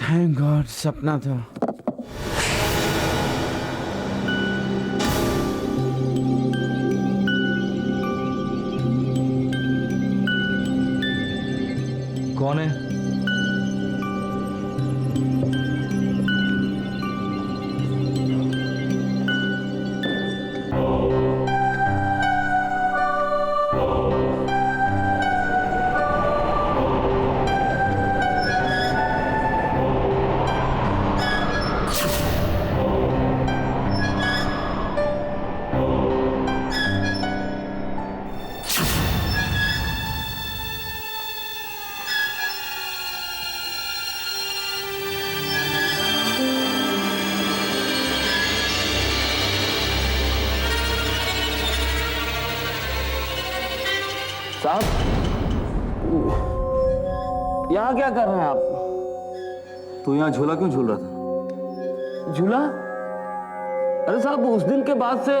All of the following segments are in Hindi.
थैंक गॉड, सपना था। कौन है? साहब, यहाँ क्या कर रहे हैं आप? तू यहाँ झूला क्यों झूल रहा था? झूला? अरे साहब, उस दिन के बाद से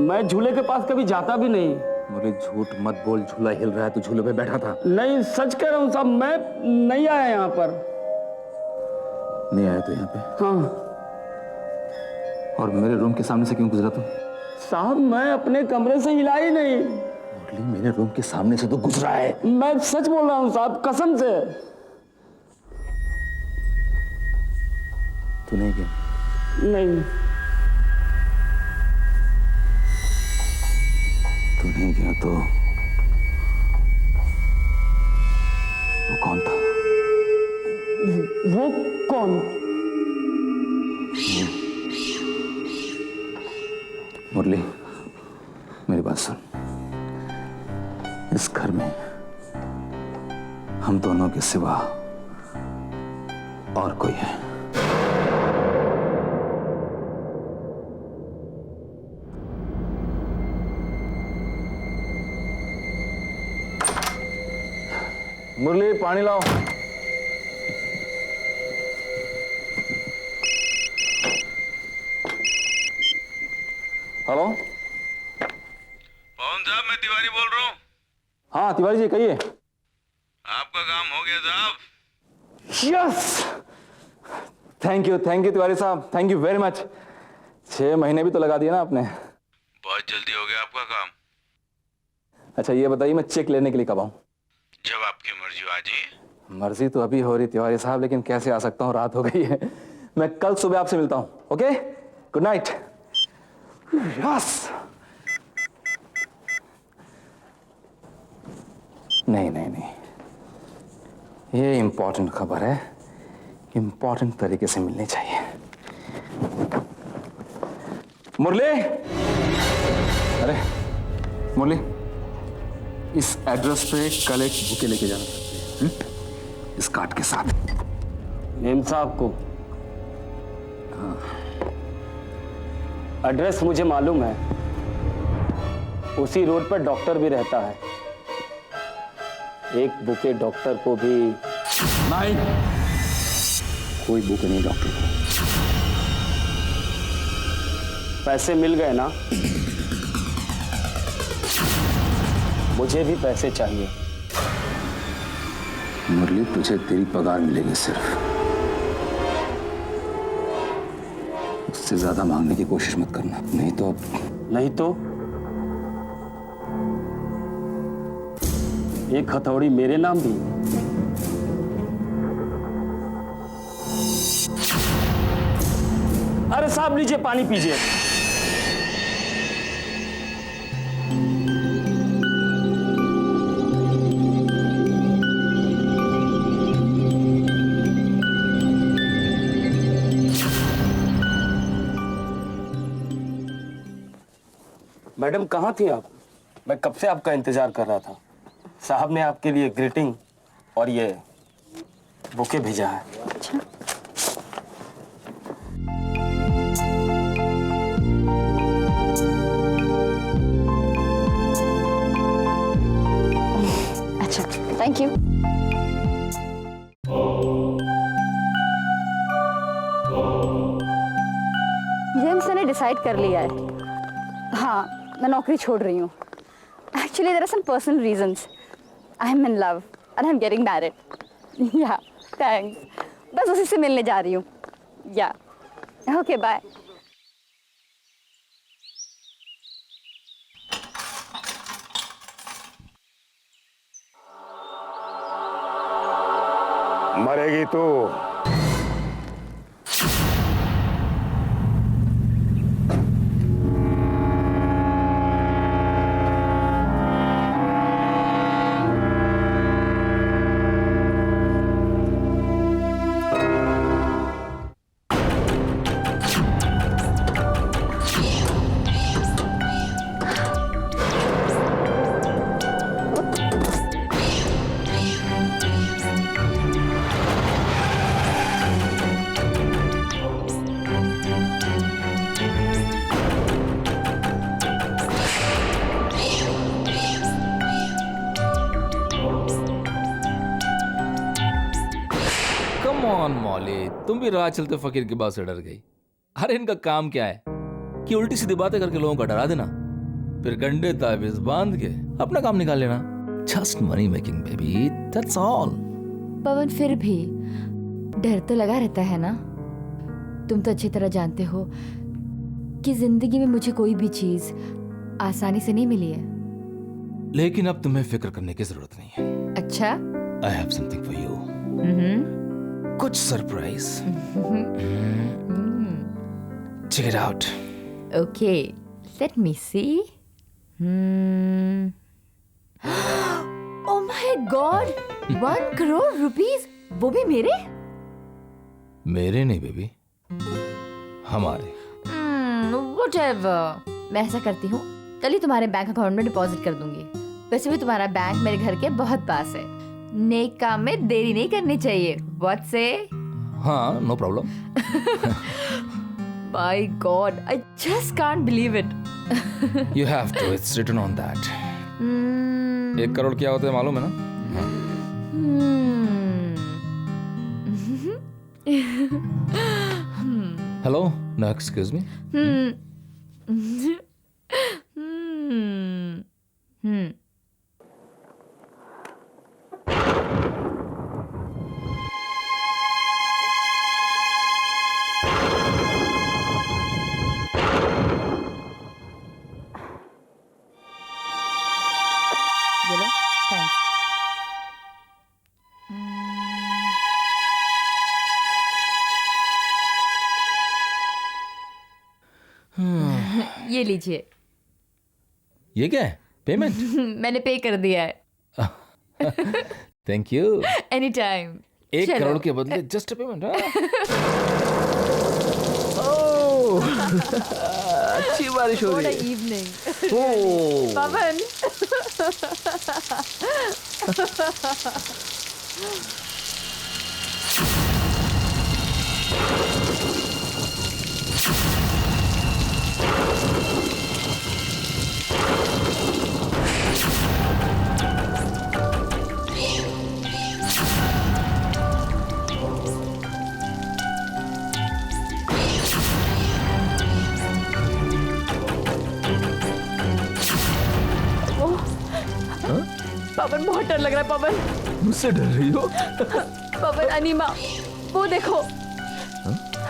मैं झूले के पास कभी जाता भी नहीं। मुझे झूठ मत बोल, झूला हिल रहा है, तू झूले पे बैठा था। नहीं, सच कह रहा हूँ साहब, मैं नहीं आया यहाँ पर। नहीं आया तो यहाँ पे? हाँ। और मेरे रूम के सामने से क्यों गुजरा तू? साहब, मैं अपने कमरे से हिला ही नहीं। मुरली, मेरे रूम के सामने से तो गुजरा है। मैं सच बोल रहा हूँ साहब, कसम से। तू नहीं गया? नहीं। तू नहीं गया तो वो कौन था? वो कौन? मुरली, मेरी बात सुन। इस घर में हम दोनों के सिवा और कोई है? मुरली, पानी लाओ। हेलो पवन साहब, मैं तिवारी बोल रहा हूँ। हाँ तिवारी जी, कहिए। आपका काम हो गया साहब। यस, थैंक यू तिवारी साहब, थैंक यू वेरी मच। 6 महीने भी तो लगा दिए ना आपने। बहुत जल्दी हो गया आपका काम। अच्छा ये बताइए, मैं चेक लेने के लिए कब आऊँ? जब आपकी मर्जी हो, आ जाइए। मर्जी तो अभी हो रही तिवारी साहब, लेकिन कैसे आ सकता हूँ, रात हो गई है। मैं कल सुबह आपसे मिलता हूँ। Okay, good night. यस। नहीं नहीं नहीं, ये इंपॉर्टेंट खबर है, इंपॉर्टेंट तरीके से मिलनी चाहिए। मुरली, अरे मुरली, इस एड्रेस पे कल एक बुके लेके जाना चाहते हैं, इस कार्ड के साथ। मेम साहब को? एड्रेस मुझे मालूम है, उसी रोड पर डॉक्टर भी रहता है। एक बुके डॉक्टर को भी। नहीं, कोई बुके नहीं डॉक्टर को। पैसे मिल गए ना? मुझे भी पैसे चाहिए। मुरली, तुझे तेरी पगार मिलेगी सिर्फ। उससे ज्यादा मांगने की कोशिश मत करना, नहीं तो। नहीं तो एक हथौड़ी मेरे नाम भी। अरे साहब, लीजिए, पानी पीजिए। मैडम, कहाँ थी आप? मैं कब से आपका इंतजार कर रहा था। साहब ने आपके लिए ग्रीटिंग और ये बुके भेजा है। अच्छा। अच्छा, थैंक यू। जेम्स, मैंने डिसाइड कर लिया है। हाँ, मैं नौकरी छोड़ रही हूँ। Actually, there are some personal reasons. I'm in love and I'm getting married. Yeah, thanks. बस उसी से मिलने जा रही हूँ। या ओके बाय। मरेगी तू। कम ऑन मौली, तुम भी राह चलते फकीर की बात से डर गई। अरे इनका काम क्या है कि उल्टी सीधी बातें करके लोगों को डरा देना, फिर गंडे ताबीज बांध के अपना काम निकाल लेना। Just money making baby, that's all. Pawan फिर भी डर तो लगा रहता है ना। तुम तो अच्छी तरह जानते हो कि जिंदगी में मुझे कोई भी चीज आसानी से नहीं मिली है। लेकिन अब तुम्हें फिक्र करने की जरूरत नहीं है। अच्छा। I have something for you, कुछ surprise. Check it out. Okay, let me see. Oh my god, 1 crore rupees, वो भी मेरे? मेरे नहीं बेबी, हमारे। व्हाटएवर, मैं ऐसा करती हूँ, कल ही तुम्हारे बैंक अकाउंट में डिपॉजिट कर दूंगी। वैसे भी तुम्हारा बैंक मेरे घर के बहुत पास है, नेक काम में देरी नहीं करनी चाहिए। What say? हाँ, no problem. By god, I just can't believe it. You have to, it's written on that. 1 crore क्या होता है मालूम है ना? Hello, no excuse me. Thanks. ये लीजिए। ये क्या है? पेमेंट? मैंने पे कर दिया है। Thank you. Any time. 1 crore के बदले जस्ट पेमेंट। ओह, अच्छी बारिश हो रही है। इवनिंग। ओह, पवन। पवन, बहुत डर लग रहा है पवन। मुझसे डर रही हो? पवन, अनीमा, वो देखो।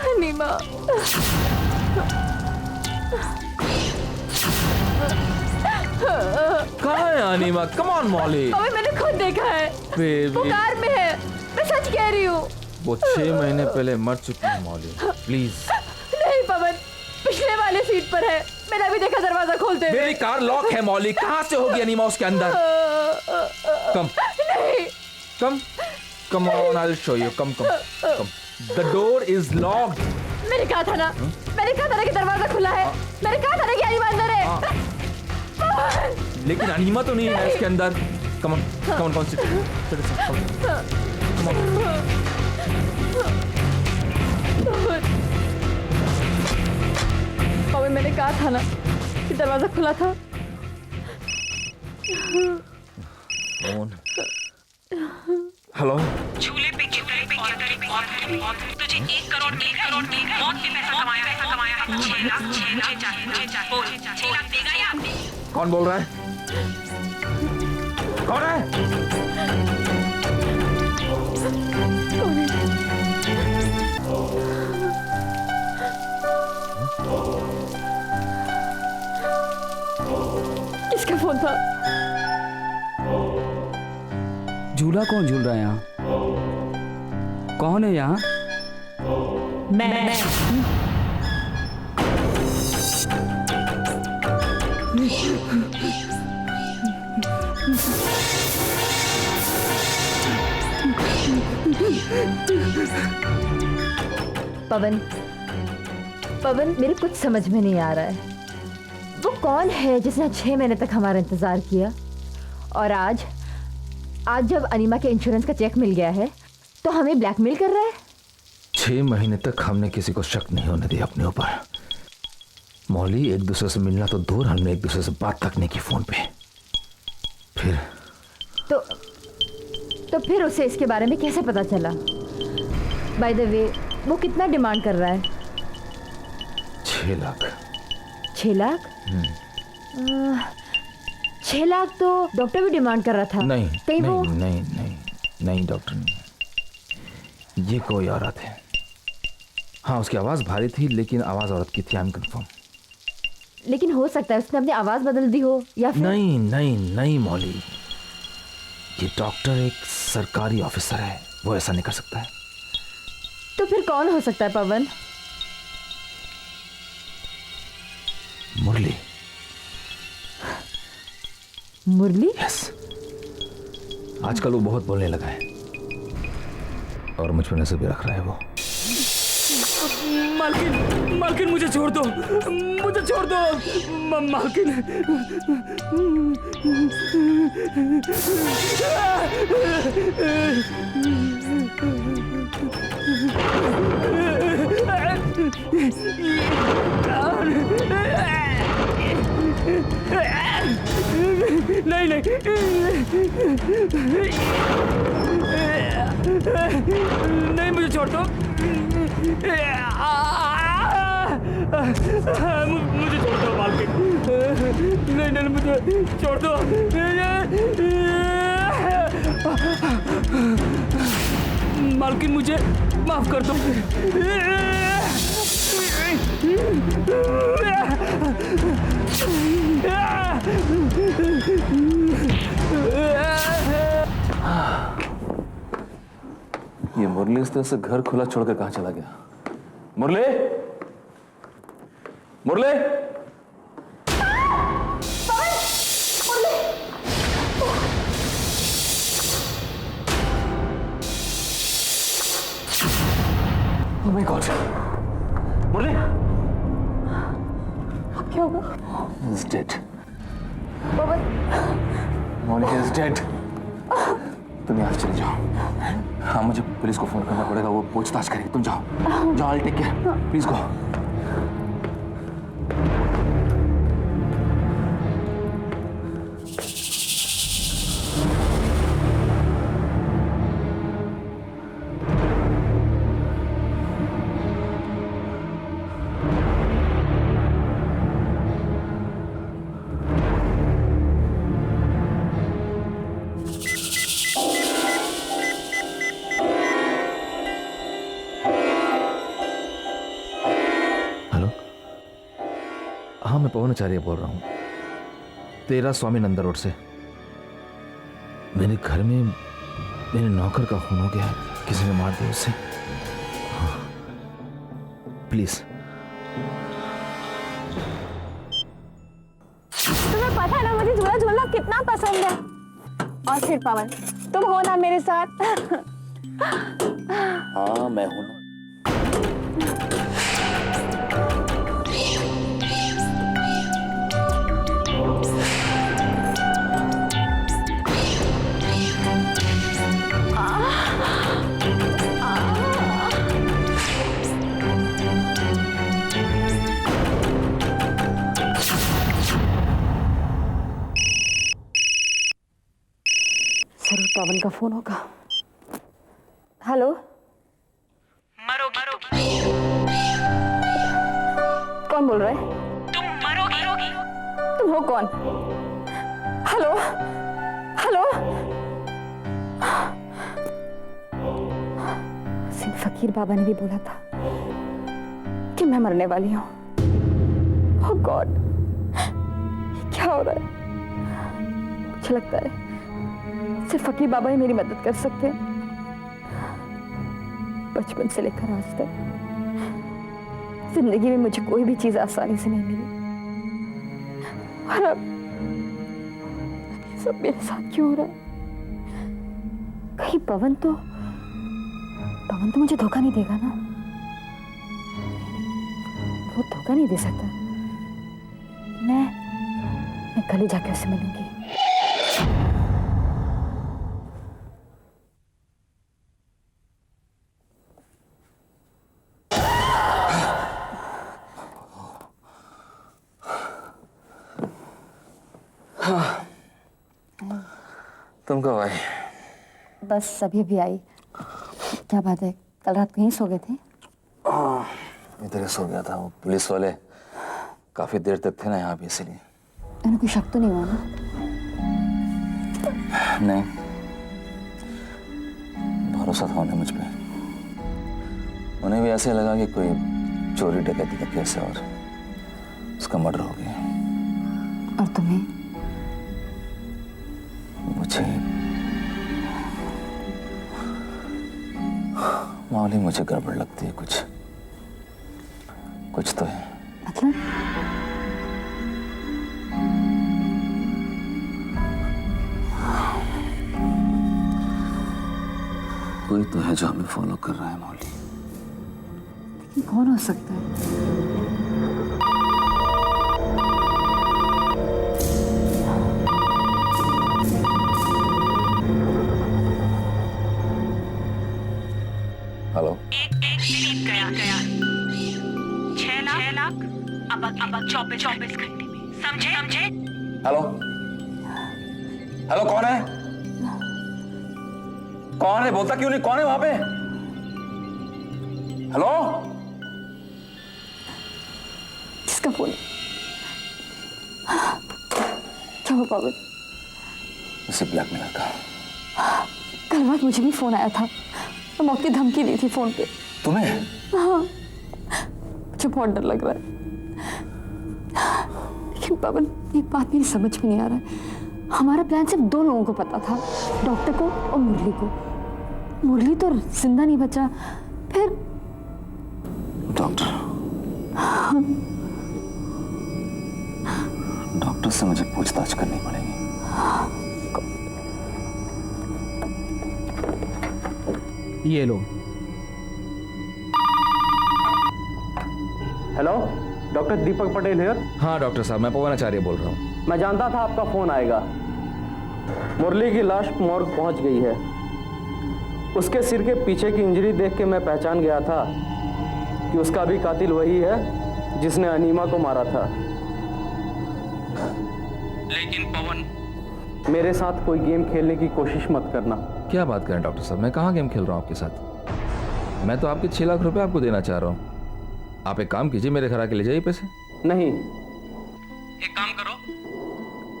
अनीमा। कहाँ है Anima? Come on Molly. Pawan, मैंने खुद देखा है, वो बेबी, कार में है, मैं सच कह रही हूँ। वो 6 महीने पहले मर चुकी है मॉली। प्लीज। नहीं पवन, पिछले वाले सीट पर है, मैंने अभी देखा दरवाजा खोलते हुए। मेरी कार लॉक है मॉली, कहाँ से होगी अनीमा उसके अंदर? कम। नहीं। Come on, I will show you. Come. The door is locked. मैंने कहा था ना, मैंने कहा था ना कि दरवाजा खुला है। मैंने कहा था ना कि अनीमा अंदर है। लेकिन अनीमा तो नहीं है इसके अंदर। Come on, seat. पवन, मैंने कहा था ना कि दरवाजा खुला था। फोन। हेलो। झूले पे तुझे 1 करोड़ मौत पे पैसा कमाया है 6 लाख देगा या? कौन बोल रहा है? कौन है? फोन था। झूला कौन झूल रहा है यहाँ? कौन है यहाँ? मैं पवन, पवन मेरे कुछ समझ में नहीं आ रहा है। वो कौन है जिसने 6 महीने तक हमारा इंतजार किया, और आज जब अनीमा के इंश्योरेंस का चेक मिल गया है तो हमें ब्लैकमेल कर रहा है। 6 महीने तक हमने किसी को शक नहीं होने दिया अपने ऊपर। मौली, एक दूसरे से मिलना तो दूर, हमने एक दूसरे से बात तक नहीं की फोन पे। फिर तो फिर उसे इसके बारे में कैसे पता चला? बाय द वे, वो कितना डिमांड कर रहा है? 6 लाख। 6 लाख? 6 लाख तो डॉक्टर भी डिमांड कर रहा था। नहीं कहीं नहीं, वो नहीं नहीं नहीं डॉक्टर नहीं, ये कोई औरत है। हाँ, उसकी आवाज़ भारी थी, लेकिन आवाज़ औरत की थी। I am confirm. लेकिन हो सकता है उसने अपनी आवाज बदल दी हो, या फिर नहीं नहीं नहीं मौली, ये डॉक्टर एक सरकारी ऑफिसर है, वो ऐसा नहीं कर सकता है। तो फिर कौन हो सकता है पवन? मुरली। मुरली? यस, आजकल वो बहुत बोलने लगा है और मुझ पर नजर भी रख रहा है वो। मालकिन, मालकिन मुझे छोड़ दो, मुझे छोड़ दो मालकिन। नहीं नहीं नहीं, मुझे छोड़ दो। मुझे छोड़ दो मालकिन। नहीं नहीं, मुझे छोड़ दो। मालकिन मुझे माफ कर दो। ये मुरली इस तरह से घर खुला छोड़कर कहां चला गया? मुरली, मुरली, ओह माय गॉड, मुरली, क्या होगा? He's dead. Pawan, Molly is dead. तुम यहाँ से चले जाओ। हाँ, मुझे पुलिस को फोन करना पड़ेगा, वो पूछताछ करेगी। तुम जाओ जाओ, I'll take care. Please go. हाँ, मैं पवन आचार्य बोल रहा हूँ, 13 स्वामी नंदा रोड से। मेरे घर में मेरे नौकर का खून हो गया है, किसी ने मार दिया उसे। हाँ, प्लीज। तुम्हें पता है ना मुझे झूला झूलना कितना पसंद है। और फिर पवन, तुम हो ना मेरे साथ। हाँ, मैं हूं ना। जरूर पवन का फोन होगा। हेलो, मरोगी, कौन बोल रहा है? तुम मरोगी। तुम हो कौन? Hello, hello. सिंह फकीर बाबा ने भी बोला था कि मैं मरने वाली हूँ। ओह गॉड, क्या हो रहा है? मुझे लगता है सिर्फ फकीर बाबा ही मेरी मदद कर सकते हैं। बचपन से लेकर आज तक जिंदगी में मुझे कोई भी चीज आसानी से नहीं मिली, और अब ये सब मेरे साथ क्यों हो रहा है? कहीं पवन तो मुझे धोखा नहीं देगा ना? वो धोखा नहीं दे सकता। मैं कल ही जाके उससे मिलूंगी। तुम कब आई? बस अभी भी आई। क्या बात है, कल रात कहीं सो गए थे? इधर ही सो गया था। वो पुलिस वाले काफी देर तक थे ना यहाँ पे, इसलिए। उन्हें कोई शक तो नहीं हुआ ना? नहीं, भरोसा था उन्हें मुझ पे। उन्हें भी ऐसे लगा कि कोई चोरी डकैती का केस है और उसका मर्डर हो गया। और तुम्हें? मुझे मामूली मुझे गड़बड़ लगती है। कुछ तो है। मतलब? कोई तो है जो हमें फॉलो कर रहा है मौली। लेकिन कौन हो सकता है? हेलो। एक दिलीप गया 6 लाख अब 24 घंटे में, समझे? हेलो, कौन है? कौन है? बोलता क्यों नहीं? कौन है वहां पे? हेलो। किसका फोन? क्या हुआ पवन? उसे ब्लैकमेलर का। कल रात मुझे भी फोन आया था, तो मौत की धमकी दी थी फोन पे। तुम्हें? हाँ, मुझे बहुत डर लग रहा है। लेकिन पवन, एक बात मेरी समझ में नहीं आ रहा है। हमारा प्लान सिर्फ 2 लोगों को पता था, डॉक्टर को और मुरली को। मुरली तो जिंदा नहीं बचा, फिर डॉक्टर से मुझे पूछताछ करनी पड़ेगी। ये लो। Hello, doctor Deepak Patel here. हाँ डॉक्टर साहब, मैं पवन आचार्य बोल रहा हूँ। मैं जानता था आपका फोन आएगा। मुरली की लाश मॉर्ग पहुंच गई है। उसके सिर के पीछे की इंजरी देख के मैं पहचान गया था कि उसका भी कातिल वही है जिसने अनीमा को मारा था। लेकिन पवन, मेरे साथ कोई गेम खेलने की कोशिश मत करना। क्या बात करें डॉक्टर साहब, मैं कहाँ गेम खेल रहा हूँ आपके साथ? मैं तो आपके 6 लाख रुपए आपको देना चाह रहा हूँ। आप एक काम कीजिए, मेरे घर आके ले जाइए पैसे। नहीं, एक काम करो,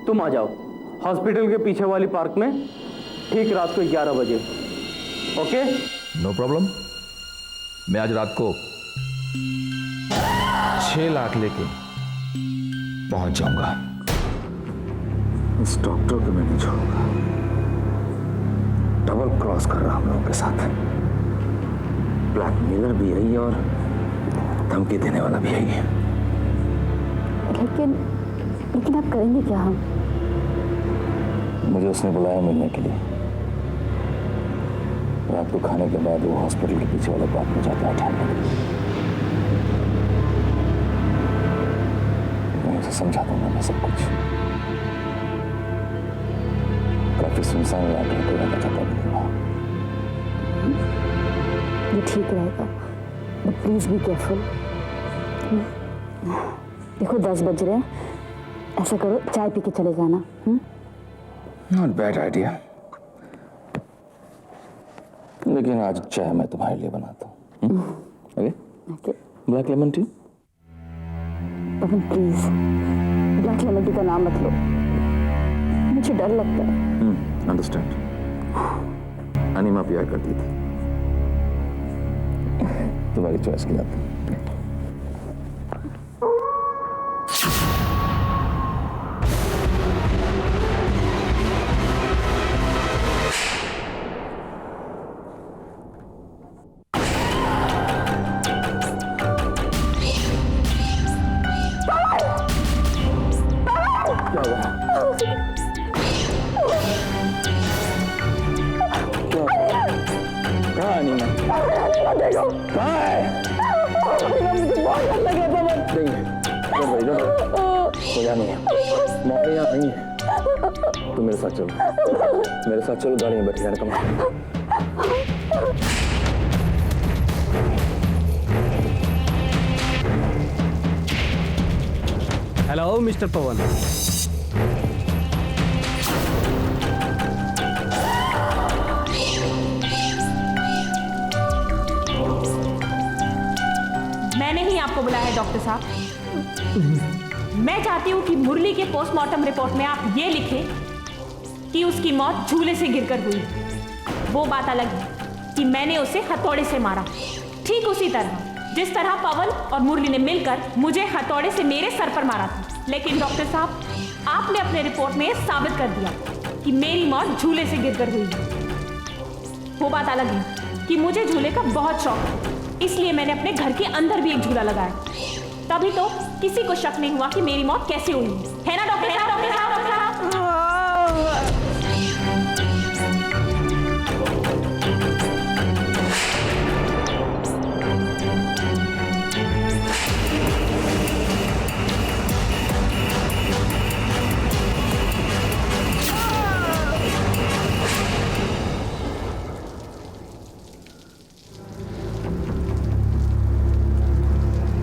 तुम आ जाओ हॉस्पिटल के पीछे वाली पार्क में ठीक रात को 11 बजे। ओके? No problem. मैं आज रात को 6 लाख लेके पहुंच जाऊंगा। इस डॉक्टर को मैं नहीं छोड़ूंगा। डबल क्रॉस कर रहा हम लोगों के साथ। ब्लैकमेलर भी यही और धमकी देने वाला भी यही है। लेकिन आप करेंगे क्या? हम मुझे उसने बुलाया मिलने के लिए। रात को खाने के बाद वो हॉस्पिटल के पीछे वाले पार्क में जाता है ठहरने के लिए। मैं उसे समझा दूंगा मैं सब कुछ। काफी सुनसान इलाका है, कोई पता नहीं होगा। ये ठीक रहेगा, बट प्लीज बी केयरफुल। देखो 10 बज रहे हैं, ऐसा करो चाय पी के चले जाना। नॉट बैड आइडिया, लेकिन आज चाय मैं तुम्हारे लिए बनाता हूँ। Okay? Black lemon tea. Pawan please black lemon tea का नाम मत लो, मुझे डर लगता है। अंडरस्टैंड। अनीमा प्यार करती थी। तुम्हारी चॉइस के लिए कहाँ है? मुझे बहुत डर लगे पवन। नहीं मजा नहीं है, मौके यहाँ नहीं है। तुम मेरे साथ चलो, मेरे साथ चलो, गाड़ी में बैठी रहना। कम हेलो मिस्टर पवन। मैंने ही आपको बुलाया है डॉक्टर साहब। मैं चाहती हूँ कि मुरली के पोस्टमार्टम रिपोर्ट में आप ये लिखें कि उसकी मौत झूले से गिरकर हुई। वो बात अलग है कि मैंने उसे हथौड़े से मारा, ठीक उसी तरह जिस तरह पवन और मुरली ने मिलकर मुझे हथौड़े से मेरे सर पर मारा था। लेकिन डॉक्टर साहब, आपने अपने रिपोर्ट में यह साबित कर दिया कि मेरी मौत झूले से गिरकर हुई है। वो बात अलग है कि मुझे झूले का बहुत शौक है, इसलिए मैंने अपने घर के अंदर भी एक झूला लगाया। तभी तो किसी को शक नहीं हुआ कि मेरी मौत कैसे हुई है ना डॉक्टर साहब? डॉक्टर साहब, डॉक्टर साहब।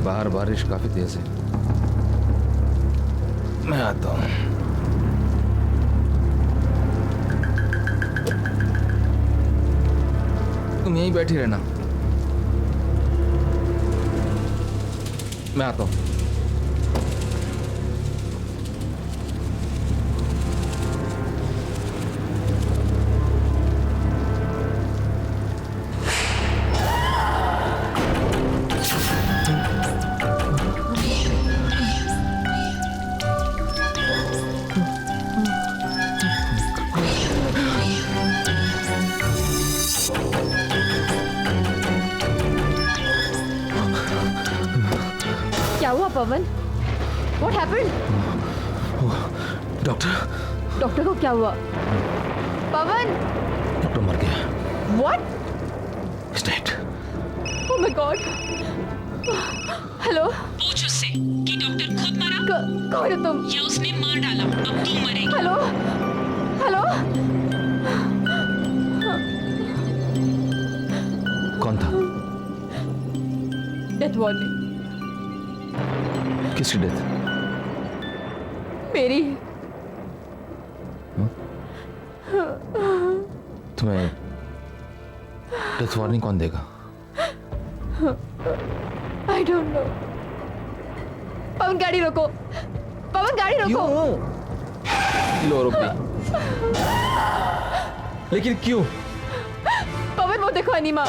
बाहर बारिश काफी तेज है, मैं आता हूं। तुम यहीं बैठी रहना, मैं आता हूं। क्या हुआ पवन? What happened? डॉक्टर, डॉक्टर को क्या हुआ? पवन! डॉक्टर मर गया। What? He's dead. Oh my God! Hello? पूछ उससे कि डॉक्टर खुद मरा कौन हो तुम? या उसने मार डाला। अब तू मरेगी। हेलो? हेलो? कौन था? Death warning. किसकी डेथ? मेरी। तुम्हें डेथ वार्निंग कौन देगा? I don't know. पवन गाड़ी रोको। पवन गाड़ी रोको। लो रोक दी। लेकिन क्यों? पवन वो देखो अनीमा।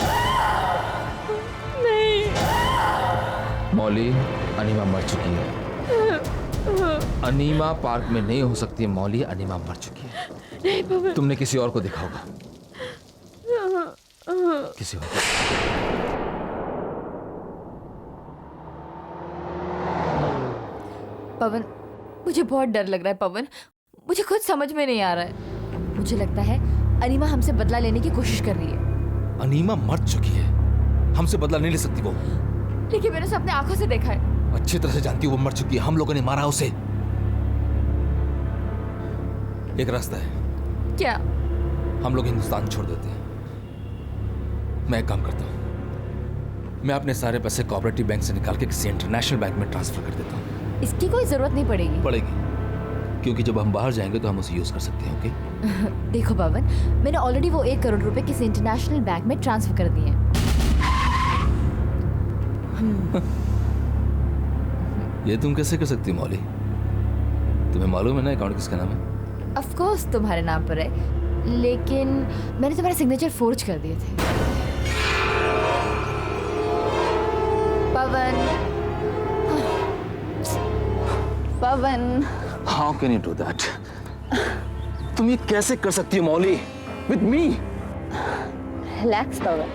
नहीं। मौली, अनीमा मर चुकी है। अनीमा पार्क में नहीं हो सकती है मौली, अनीमा मर चुकी है। नहीं पवन। तुमने किसी और को देखा होगा, किसी और को। पवन, मुझे बहुत डर लग रहा है पवन। मुझे खुद समझ में नहीं आ रहा है। मुझे लगता है अनीमा हमसे बदला लेने की कोशिश कर रही है। अनीमा मर चुकी है, हमसे बदला नहीं ले सकती वो। लेकिन मैंने उसे अपने आंखों से देखा है। अच्छी तरह से जानती हो वो मर चुकी है, हम लोगों ने मारा उसे। एक रास्ता है, क्या? हम लोग हिंदुस्तान छोड़ देते हैं। मैं एक काम करता हूं, मैं अपने सारे पैसे कोऑपरेटिव बैंक से निकाल के किसी इंटरनेशनल बैंक में ट्रांसफर कर देता हूं। इसकी कोई जरूरत नहीं पड़ेगी। क्योंकि जब हम बाहर जाएंगे तो हम उसे यूज कर सकते हैं। ओके? देखो पवन, मैंने ऑलरेडी वो 1 करोड़ रुपए किसी इंटरनेशनल बैंक में ट्रांसफर कर दिए हैं। ये तुम कैसे कर सकती हो मौली? तुम्हें मालूम है ना अकाउंट किसका नाम है? ऑफ कोर्स तुम्हारे नाम पर है, लेकिन मैंने तुम्हारे सिग्नेचर फोर्ज कर दिए थे। Pawan, Pawan, how can you do that? तुम ये कैसे कर सकती हो मौली विद मी? रिलैक्स पवन,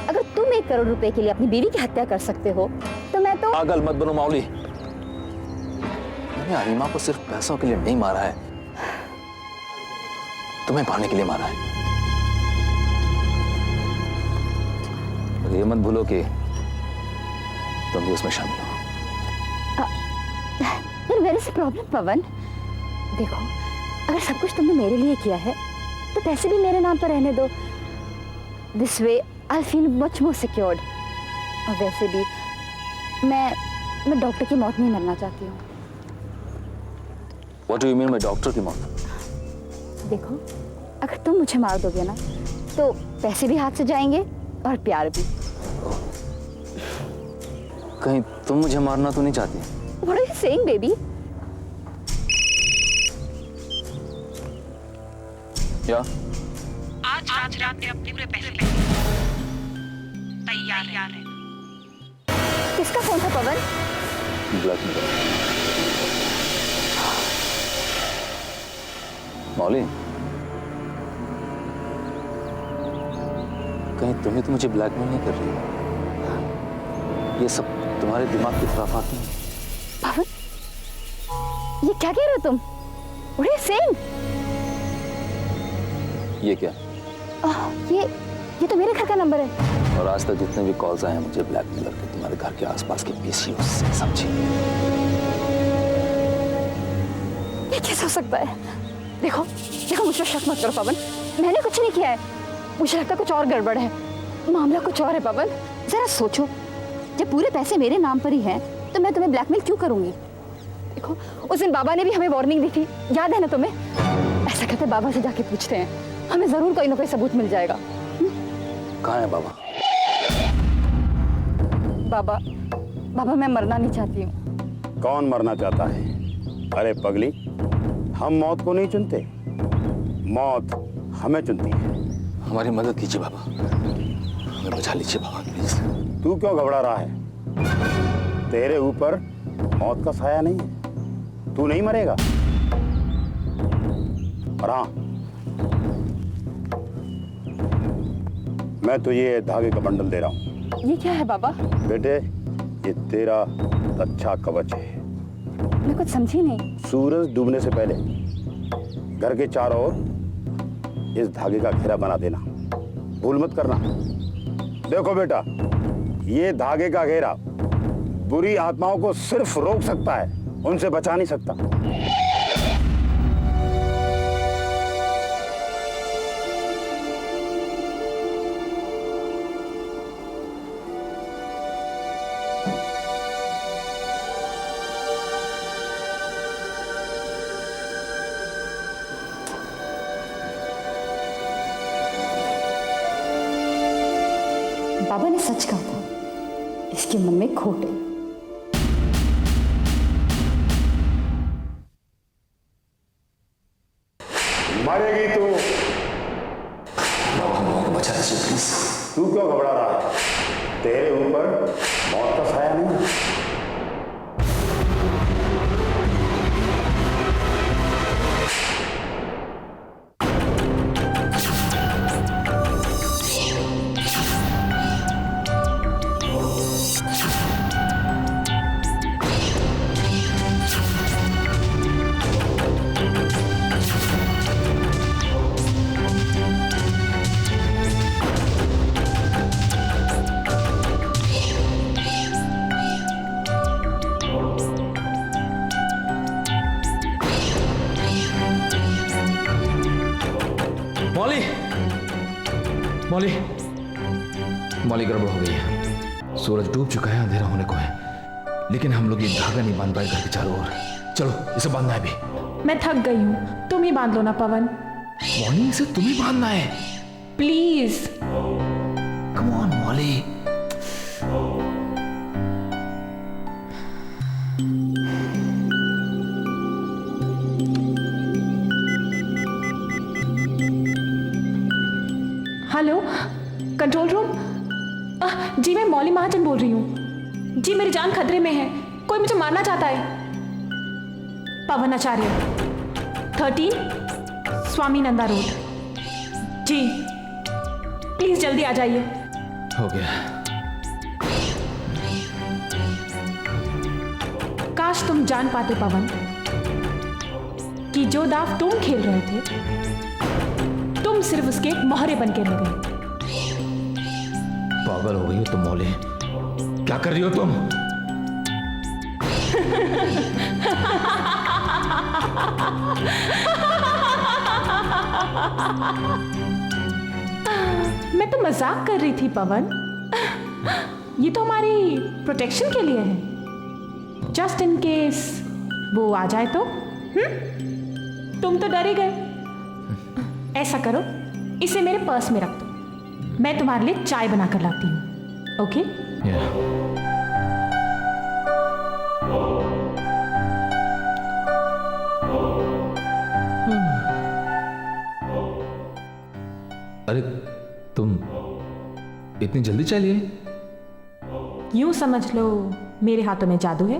अगर तुम 1 करोड़ रुपए के लिए अपनी बीवी की हत्या कर सकते हो तो मैं तो। पागल मत बनो मौली, मैंने अनीमा को सिर्फ पैसों के लिए नहीं मारा है, तुम्हें पाने के लिए मारा है। ये मत भूलो कि तुम भी उसमें शामिल हो। फिर मेरे से प्रॉब्लम पवन, देखो अगर सब कुछ तुमने मेरे लिए किया है तो पैसे भी मेरे नाम पर रहने दो। This way I feel much more secured. और वैसे भी मैं डॉक्टर की मौत नहीं मरना चाहती हूँ। What do you mean by doctor की मौत? देखो अगर तुम मुझे मार दोगे ना तो पैसे भी हाथ से जाएंगे और प्यार भी। कहीं तुम मुझे मारना तो नहीं चाहती? What are you saying, baby? या आज रात में अपने पूरे पैसे तैयार है। किसका फोन था पवन? ब्लैकमेल। मौली, कहीं तुम्हें तो मुझे ब्लैकमेल नहीं कर रही हो? ये सब तुम्हारे दिमाग की खुराफात नहीं है? पवन, ये क्या कह रहे हो तुम? What are you saying? ये क्या? ये तो मेरे घर का नंबर है। और आज तक जितने भी कॉल्स आए हैं मुझे ब्लैकमेलर के, तुम्हारे घर के आसपास के पीसीओ से, समझी? ये कैसे हो सकता है? देखो मुझ पर शक मत करो पवन, मैंने कुछ नहीं किया है। मुझे लगता है कुछ और गड़बड़ है, मामला कुछ और है पवन। जरा सोचो, जब पूरे पैसे मेरे नाम पर ही हैं तो मैं तुम्हें ब्लैकमेल क्यों करूंगी? देखो उस दिन बाबा ने भी हमें वार्निंग दी थी, याद है ना तुम्हें? ऐसा कहते बाबा से जाके पूछते हैं, हमें जरूर कोई ना कोई सबूत मिल जाएगा। कहाँ है बाबा? बाबा मैं मरना नहीं चाहती हूँ। कौन मरना चाहता है? अरे पगली, हम मौत को नहीं चुनते, मौत हमें चुनती है। हमारी मदद कीजिए बाबा, हमें बचा लीजिए बाबा प्लीज। तू क्यों घबरा रहा है? तेरे ऊपर मौत का साया नहीं है, तू नहीं मरेगा। और हाँ, मैं तुझे धागे का बंडल दे रहा हूँ। ये क्या है बाबा? बेटे, ये तेरा अच्छा कवच है। मैं कुछ समझी नहीं। सूरज डूबने से पहले घर के चारों ओर इस धागे का घेरा बना देना, भूल मत करना। देखो बेटा, ये धागे का घेरा बुरी आत्माओं को सिर्फ रोक सकता है, उनसे बचा नहीं सकता। बाबा ने सच कहा था, इसके मन में खोट है। मरेगी तू। बचा लीजिए प्लीज। तू क्यों घबरा रहा है? तेरे ऊपर मौत का साया नहीं है। मौली गड़बड़ हो गई है। सूरज डूब चुका है, अंधेरा होने को है, लेकिन हम लोग ये धागा नहीं बांध पाए घर के चारों ओर। चलो इसे बांधना है भी। मैं थक गई हूँ, तुम ही बांध लो ना पवन। मौली, इसे तुम्हें बांधना है please. Come on Mauli. Hello, control room. जी मैं मौली महाजन बोल रही हूँ। जी मेरी जान खतरे में है, कोई मुझे मारना चाहता है। पवन आचार्य, 13 स्वामी नंदा रोड। जी प्लीज जल्दी आ जाइए। हो गया। काश तुम जान पाते पवन कि जो दाव तुम खेल रहे थे, तुम सिर्फ उसके मोहरे बन के रह गए। पागल हो गई हो तुम मौली। क्या कर रही हो तुम? मैं तो मजाक कर रही थी पवन। ये तो हमारी प्रोटेक्शन के लिए है, जस्ट इन केस वो आ जाए तो। तुम तो डर ही गए। ऐसा करो, इसे मेरे पर्स में रख दो, मैं तुम्हारे लिए चाय बना कर लाती हूँ। ओके? अरे तुम इतनी जल्दी चलिए? यूं समझ लो मेरे हाथों में जादू है।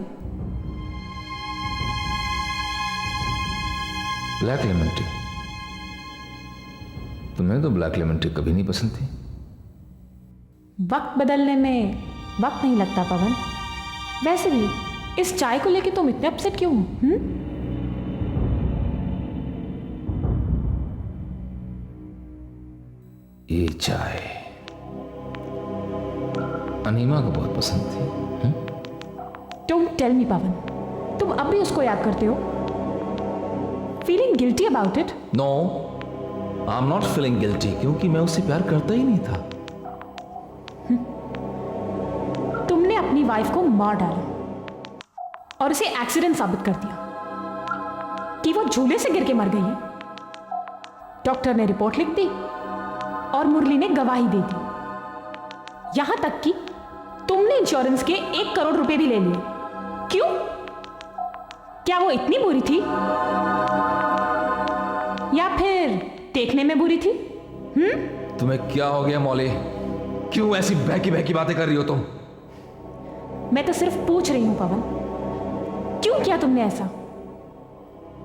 Black lemon tea? तुम्हें तो ब्लैक लेमन टी कभी नहीं पसंद थी। वक्त बदलने में वक्त नहीं लगता पवन। वैसे भी इस चाय को लेके तुम इतने अपसेट क्यों हो? ये चाय अनीमा को बहुत पसंद थी। डोंट टेल मी पवन, तुम अब भी उसको याद करते हो? Feeling guilty about it? No, I am not feeling guilty, क्योंकि मैं उससे प्यार करता ही नहीं था। तुमने अपनी वाइफ को मार डाला और उसे एक्सीडेंट साबित कर दिया कि वो झूले से गिर के मर गई है। डॉक्टर ने रिपोर्ट लिख दी और मुरली ने गवाही दे दी। यहां तक कि तुमने इंश्योरेंस के 1 करोड़ रुपए भी ले लिए। क्यों? क्या वो इतनी बुरी थी या फिर देखने में बुरी थी? तुम्हें क्या हो गया मौली? क्यों ऐसी बहकी बहकी बातें कर रही हो तुम? मैं तो सिर्फ पूछ रही हूं पवन, क्यों किया तुमने ऐसा?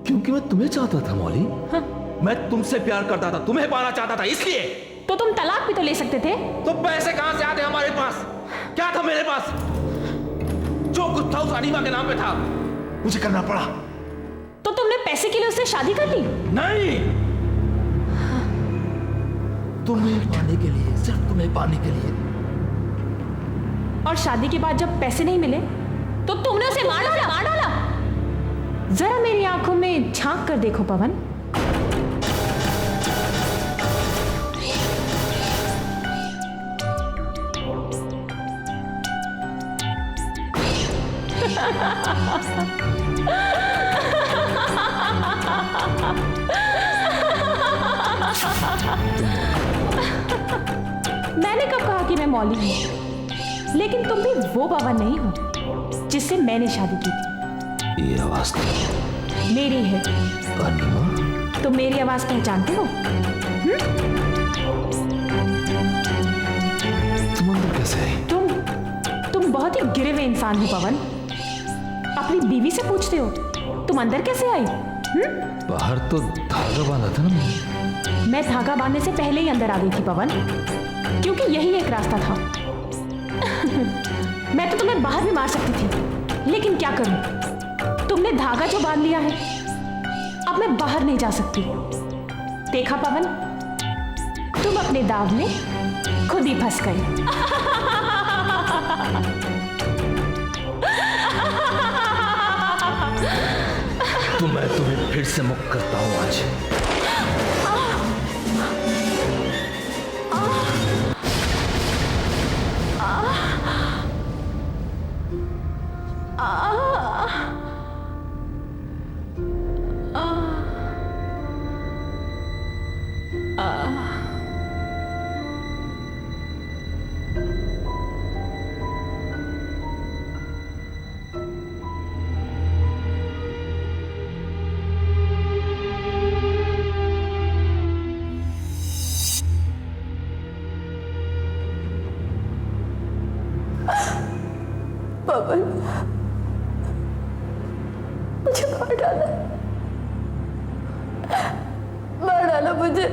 क्योंकि मैं तुम्हें चाहता था मौली। हाँ? मैं तुमसे प्यार करता था, तुम्हें पाना चाहता था, इसलिए। तो तुम तलाक भी तो ले सकते थे। तो पैसे कहां से आते हमारे पास? क्या था मेरे पास? जो कुछ था उस अनीमा के नाम पे था, मुझे करना पड़ा। तो तुमने पैसे के लिए उससे शादी कर ली? नहीं, तुम्हें पाने के लिए, सिर्फ तुम्हें पाने के लिए। और शादी के बाद जब पैसे नहीं मिले तो तुमने उसे मार डाला। जरा मेरी आंखों में झांक कर देखो पवन। मैंने कब कहा कि मैं मौली हूं? लेकिन तुम भी वो पवन नहीं हो जिससे मैंने शादी की थी। ये आवाज तो मेरी है। अनीमा? तुम मेरी आवाज पहचानते हो? तुम अंदर कैसे आई? तुम बहुत ही गिरे हुए इंसान हो पवन। अपनी बीवी से पूछते हो तुम अंदर कैसे आई? बाहर तो धागा बांधा था ना। मैं धागा बांधने से पहले ही अंदर आ गई थी पवन, क्योंकि यही एक रास्ता था। मैं तो तुम्हें बाहर भी मार सकती थी, लेकिन क्या करूं? तुमने धागा जो बांध लिया है, अब मैं बाहर नहीं जा सकती। देखा पवन, तुम अपने दाव में खुद ही फंस गए। तो मैं तुम्हें फिर से मुक्त करता हूं आज। पवन, मुझे मार डाला मुझे।